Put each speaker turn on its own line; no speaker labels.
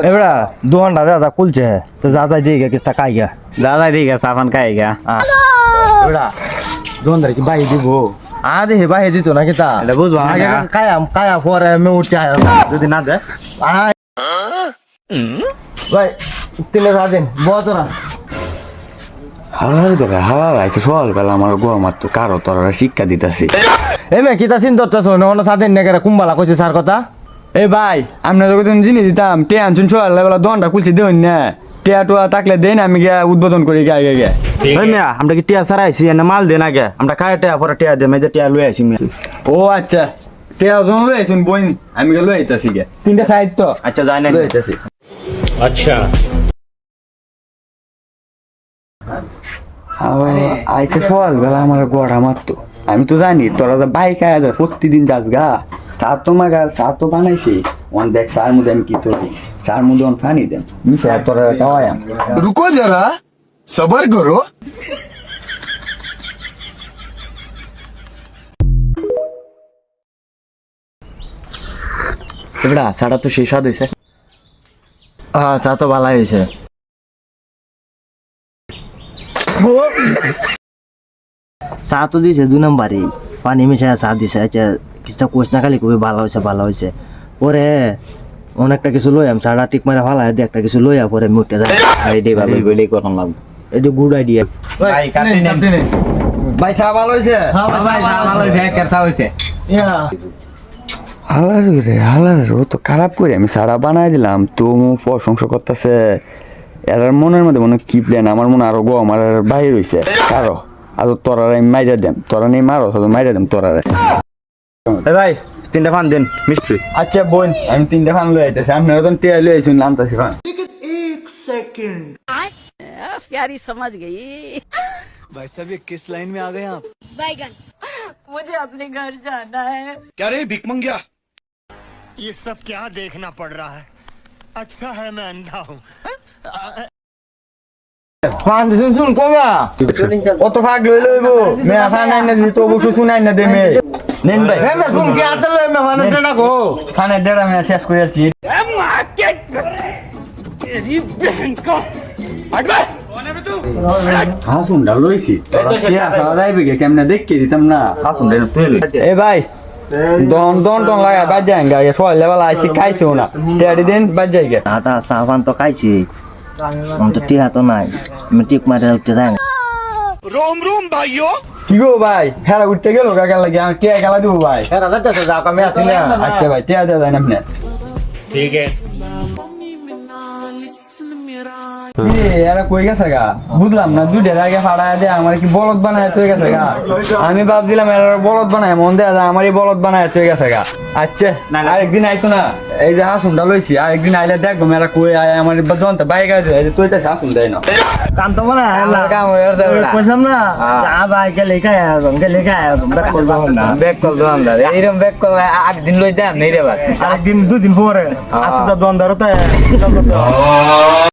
এবড়া দোকানটা দাদা খুলছে তো দাদা দিয়ে গে কিস্তা খাই গা
দাদা ঠিক আছে সাফান খাই গা
এবড়া দোকানদার কি বাই দিব আদে হে বাই দিত না কিতা
এটা বুঝবো
আগে কায়া পরে আমি উঠে আয় যদি না দে আয় ভাই তিলে রাজেন বতরা
হাওয়া ভাইছে সকালবেলা আমার গো আমার তো কারো তোরা শিক্ষা দিতেছি
এমে কিতা চিন্তা করতেছো না সাদের নেগেরা কুম্বালা কইছে স্যার কথা
এই ভাই আমরা তোকে তুমি জিনিস দিতাম টেনশন সকালবেলা দোকানটা খুলছে দেন না টিয়া টুয়া থাকলে দেন আমি গিয়া উদ্বোধন করি গে আগে গে
আমরা কি টিয়া সারাইছি না মাল দেন আগে আমরা খায় টিয়া পরে টিয়া দে মেজে টিয়া লই আইছি
ও আচ্ছা টিয়া জন লই আইছুন বইন আমি গে লই আইতাছি গে তিনটা সাইড তো
আচ্ছা যাই না
লই আইতাছি
अच्छा
আইসে সকালবেলা আমার গোড়া মারতো আমি তো জানি তোরা তো বাইক আয়া যায় প্রতিদিন যাস গা সার তো মাগার সার তো বানাইছি অন দেখ সার মধ্যে আমি কি তোর সার মধ্যে অন ফানি দেন মিশে তোরা খাওয়াইম
रुको जरा सबर करो
এবড়া সারা তো শেষ হইছে
চা তো ভালো হয়েছে চা তো দিছে 2 নম্বরই পানি মিশে চা দিছে আচ্ছা কিস্তা কোচ না খালি খুবই ভালো হয়েছে পরে অনেকটা কিছু লইয়াম চাটা টিক মারা ভালো দিয়ে একটা কিছু লইয়া পরে মুটে যায়
আইডি ভালো বলেই করন লাগবে
এটা গুড আইডিয়া
ভাই কাটতে নেন
ভাই চা ভালো হয়েছে
ভাই ভালো হইছে এক কথা হইছে
ইয়া
হালার ও তো খারাপ করে আমি সারা বানাই দিলাম তো প্রশংসা করতেছে এর মনের মধ্যে মনে কি প্ল্যান আমার মনে আরো গো আমার বাইরে হইছে কারো আর তোরা আমি মাইরা দেম তোরা নেই মারো মাইরা দেম তোরা
ভাই 3টা পান দেন মিষ্টি
আচ্ছা বোন আমি 3টা ফান লই আইতাছি আপনারা তো টিয়া লই আইছুন আনতাছি ফান
प्यारी समझ गई
भाई साहब ये किस लाइन में आ गए आप
बैगन मुझे अपने घर जाना है
क्या रे भिक मंगिया ये सब क्या देखना पड़ रहा है अच्छा है मैं अंधा हूँ
পান দিছুন শুন কমা
অত ভাগ লই লইব মে আসা নাই না দিত অবশ্য শুনাই না দে মে নেন ভাই
হে মে শুন কি আতে লই মে মানে না গো
ফানে দেড়া মে শেষ করে আছি হাসুন ডাল লইছি টিয়া সারা যাইবে কে কেমনে দেখকে দিতাম না হাসুন ডাল তুই এ ভাই দন দন দন লাগা বাজ যায়গা এ সল লেভেল আইছি খাইছো না টিয়াড়ি দেন বাজ যায়গা
আটা সাবান তো খাইছি অন্ত টিয়া তো নাই আমি টিক মারে উঠতে যাই
रोम रोम भाइयों
কি গো ভাই হেরা উঠতে গেল কাকা লাগি আমি টিয়া গেলা দিব ভাই
এরা যাচ্ছে যা কামে আসি না
আচ্ছা ভাই টিয়া দেন আপনি
ठीक है
এরা কই গেছে গা বুঝলাম না দুইটার আগে ফাড়ায় দে আমার কি বলদ বানায় তুই গেছে গা আমি ভাবছিলাম এরা বলদ বানায় মন দেয়া যায় আমারই বলদ বানায় তুই গেছে গা আচ্ছা আরেকদিন আইতো না এই যে হাসুনটা লইছি আরেকদিন আইলে দেখবো এরা কই আয় আমার জনতা বাইক আছে এই যে তুই তো হাসুন দেয় না
কাম তো বলা
কাম হয়ে যাবে
কইলাম না যা যায় কে লেখা আর ব্যাক করব না
ব্যাক কল দোকানদার এইরকম ব্যাক কল একদিন লই দাম নেই রে ভাই
আরেকদিন 2 দিন পরে আসলে দোকানদার তো